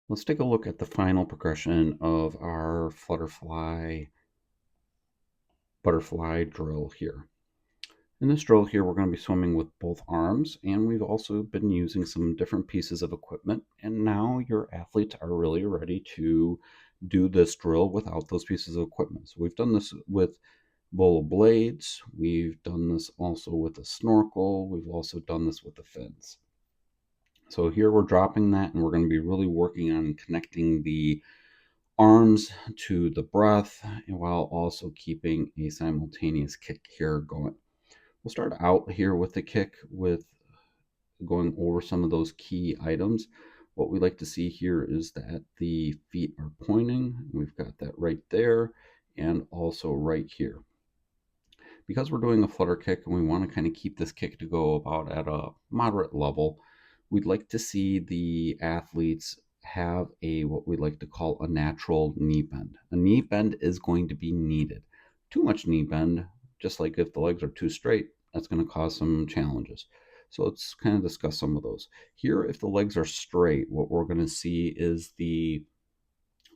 Let's take a look at the final progression of our butterfly drill here. In this drill here, we're going to be swimming with both arms, and we've also been using some different pieces of equipment. And now your athletes are really ready to do this drill without those pieces of equipment. So we've done this with bowler blades, we've done this also with a snorkel, we've also done this with the fins. So here we're dropping that, and we're going to be really working on connecting the arms to the breath while also keeping a simultaneous kick here going. We'll start out here with the kick with going over some of those key items. What we like to see here is that the feet are pointing. We've got that right there and also right here. Because we're doing a flutter kick and we want to kind of keep this kick to go about at a moderate level, we'd like to see the athletes have a what we like to call a natural knee bend. A knee bend is going to be needed. Too much knee bend, just like if the legs are too straight, that's going to cause some challenges. So let's kind of discuss some of those. Here, if the legs are straight, what we're going to see is a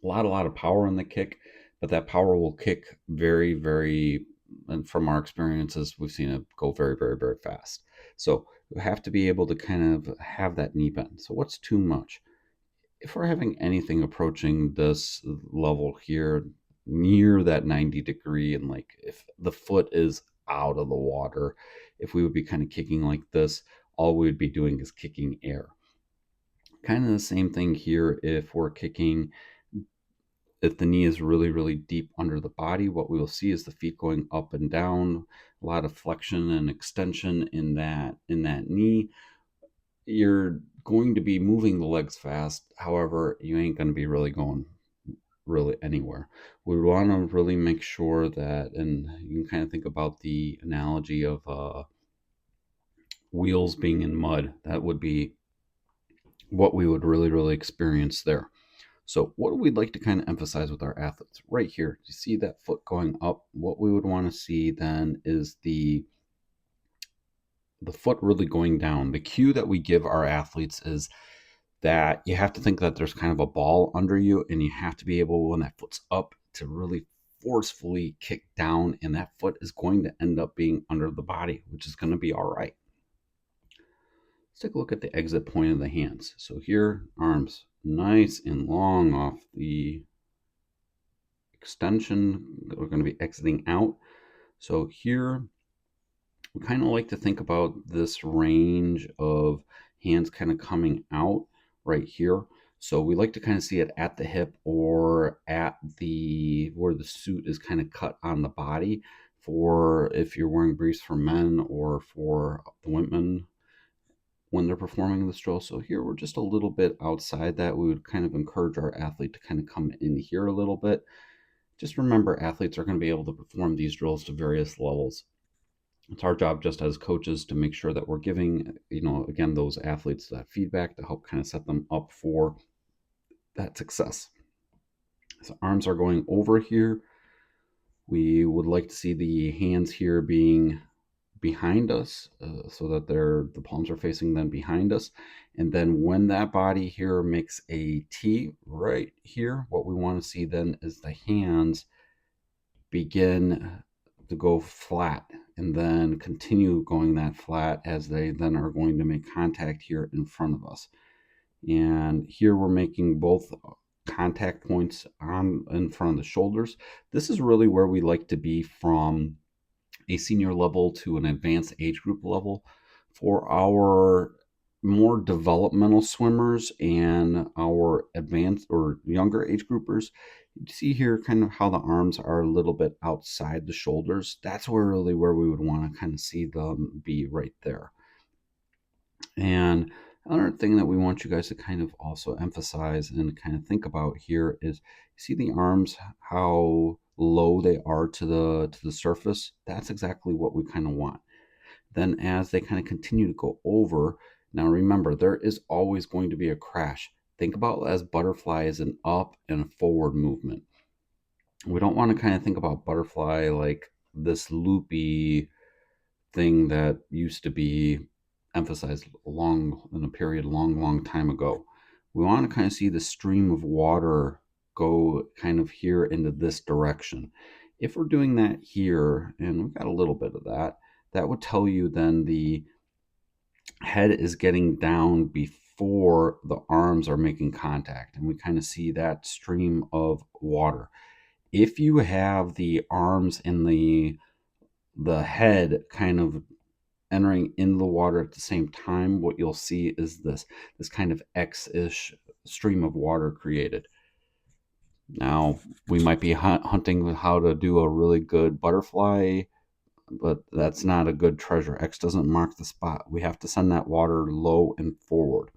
lot of power in the kick, but that power will kick very, very, and from our experiences, we've seen it go very, very, very fast. So you have to be able to kind of have that knee bend. So what's too much? If we're having anything approaching this level here, near that 90 degree, and like if the foot is out of the water, if we would be kind of kicking like this, all we would be doing is kicking air. Kind of the same thing here if we're kicking, if the knee is really, really deep under the body, what we will see is the feet going up and down, a lot of flexion and extension in that knee. You're going to be moving the legs fast. However, you ain't going to be really going really anywhere. We want to really make sure that, and you can kind of think about the analogy of wheels being in mud. That would be what we would really, really experience there. So, what we'd like to kind of emphasize with our athletes right here, you see that foot going up. What we would want to see then is the foot really going down. The cue that we give our athletes is that you have to think that there's kind of a ball under you, and you have to be able, when that foot's up, to really forcefully kick down, and that foot is going to end up being under the body, which is going to be all right. Let's take a look at the exit point of the hands. So here, arms nice and long off the extension. We're going to be exiting out. So here, we kind of like to think about this range of hands kind of coming out right here. So we like to kind of see it at the hip or at the where the suit is kind of cut on the body, for if you're wearing briefs for men or for the women when they're performing this drill. So here we're just a little bit outside that. We would kind of encourage our athlete to kind of come in here a little bit. Just remember, athletes are going to be able to perform these drills to various levels. It's our job just as coaches to make sure that we're giving, again, those athletes that feedback to help kind of set them up for that success. So arms are going over here. We would like to see the hands here being behind us, so that the palms are facing them behind us. And then when that body here makes a T right here, what we want to see then is the hands begin to go flat and then continue going that flat as they then are going to make contact here in front of us. And here we're making both contact points on in front of the shoulders. This is really where we like to be from a senior level to an advanced age group level. For our more developmental swimmers and our advanced or younger age groupers, you see here kind of how the arms are a little bit outside the shoulders. That's where we would want to kind of see them be right there. And another thing that we want you guys to kind of also emphasize and kind of think about here is, you see the arms, how low they are to the surface. That's exactly what we kind of want. Then as they kind of continue to go over, now remember, there is always going to be a crash. Think about as butterfly as an up and a forward movement. We don't want to kind of think about butterfly like this loopy thing that used to be emphasized long time ago. we want to kind of see the stream of water go kind of here into this direction. If we're doing that here, and we've got a little bit of that, that would tell you then the head is getting down before the arms are making contact, and we kind of see that stream of water. If you have the arms and the head kind of entering in the water at the same time, what you'll see is this kind of X-ish stream of water created. Now, we might be hunting with how to do a really good butterfly, but that's not a good treasure. X doesn't mark the spot. We have to send that water low and forward.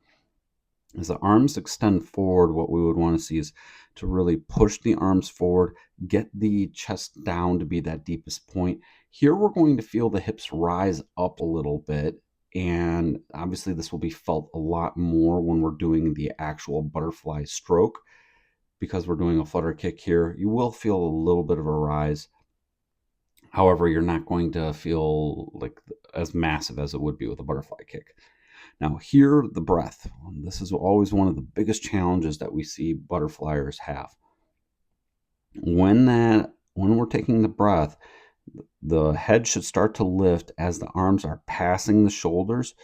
As the arms extend forward, what we would want to see is to really push the arms forward, get the chest down to be that deepest point. Here we're going to feel the hips rise up a little bit, and obviously this will be felt a lot more when we're doing the actual butterfly stroke. Because we're doing a flutter kick here, you will feel a little bit of a rise. However, you're not going to feel like as massive as it would be with a butterfly kick. Now here, the breath. This is always one of the biggest challenges that we see butterflyers have. When we're taking the breath, the head should start to lift as the arms are passing the shoulders.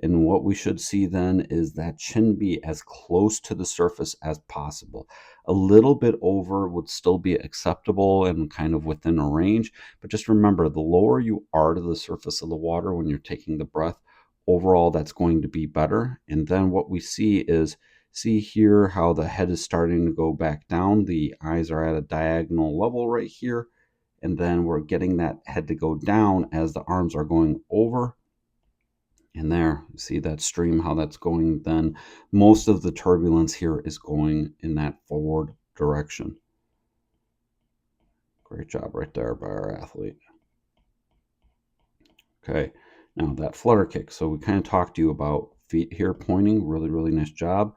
And what we should see then is that chin be as close to the surface as possible. A little bit over would still be acceptable and kind of within a range. But just remember, the lower you are to the surface of the water when you're taking the breath, overall that's going to be better. And then what we see here how the head is starting to go back down. The eyes are at a diagonal level right here. And then we're getting that head to go down as the arms are going over. And there, you see that stream, how that's going then. Most of the turbulence here is going in that forward direction. Great job right there by our athlete. Okay, now that flutter kick. So we kind of talked to you about feet here pointing. Really, really nice job.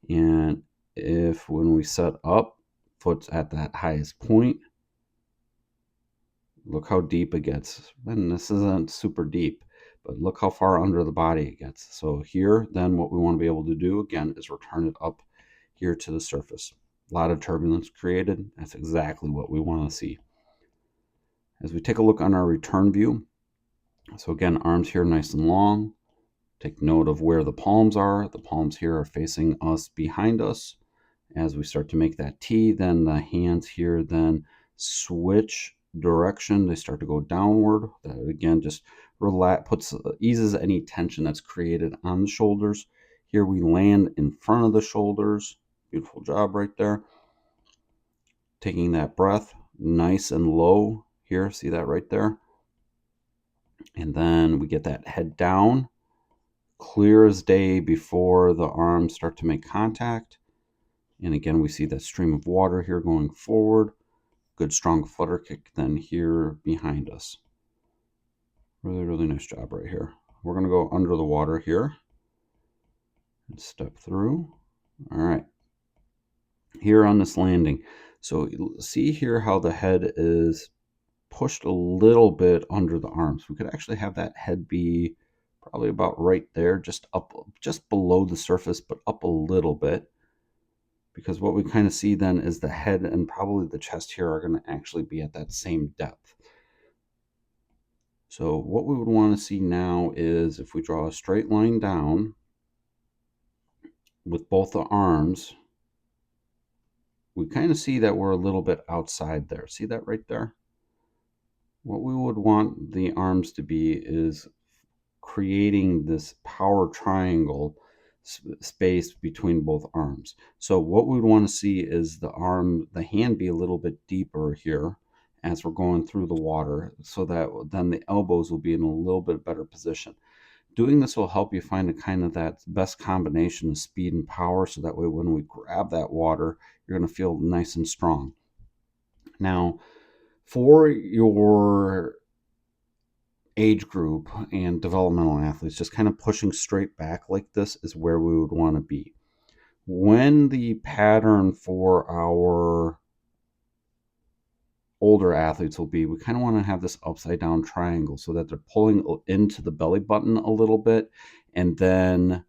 And if when we set up, foot's at that highest point, look how deep it gets. And this isn't super deep, but look how far under the body it gets. So here, then what we want to be able to do again is return it up here to the surface. A lot of turbulence created. That's exactly what we want to see. As we take a look on our return view, so again, arms here nice and long. Take note of where the palms are. The palms here are facing us behind us. As we start to make that T, then the hands here then switch direction. They start to go downward. That again just eases any tension that's created on the shoulders. Here we land in front of the shoulders. Beautiful job right there. Taking that breath nice and low here. See that right there? And then we get that head down, clear as day before the arms start to make contact. And again, we see that stream of water here going forward. Good strong flutter kick then here behind us. Really, really nice job right here. We're going to go under the water here and step through. All right. Here on this landing. So see here how the head is pushed a little bit under the arms. We could actually have that head be probably about right there, just below the surface, but up a little bit. Because what we kind of see then is the head and probably the chest here are going to actually be at that same depth. So what we would want to see now is if we draw a straight line down with both the arms, we kind of see that we're a little bit outside there. See that right there? What we would want the arms to be is creating this power triangle space between both arms. So what we would want to see is the hand be a little bit deeper here as we're going through the water, so that then the elbows will be in a little bit better position. Doing this will help you find a kind of that best combination of speed and power, so that way when we grab that water, you're going to feel nice and strong. Now, for your age group and developmental athletes, just kind of pushing straight back like this is where we would want to be. When the pattern for our older athletes will be, we kind of want to have this upside down triangle so that they're pulling into the belly button a little bit, and then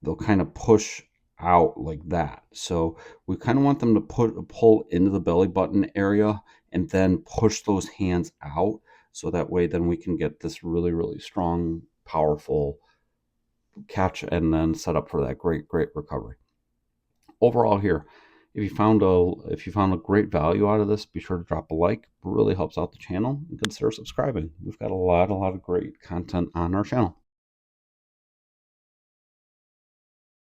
they'll kind of push out like that. So we kind of want them to pull into the belly button area and then push those hands out. So that way then we can get this really, really strong, powerful catch and then set up for that great, great recovery. Overall here, if you found a great value out of this, be sure to drop a like. It really helps out the channel, and consider subscribing. We've got a lot of great content on our channel.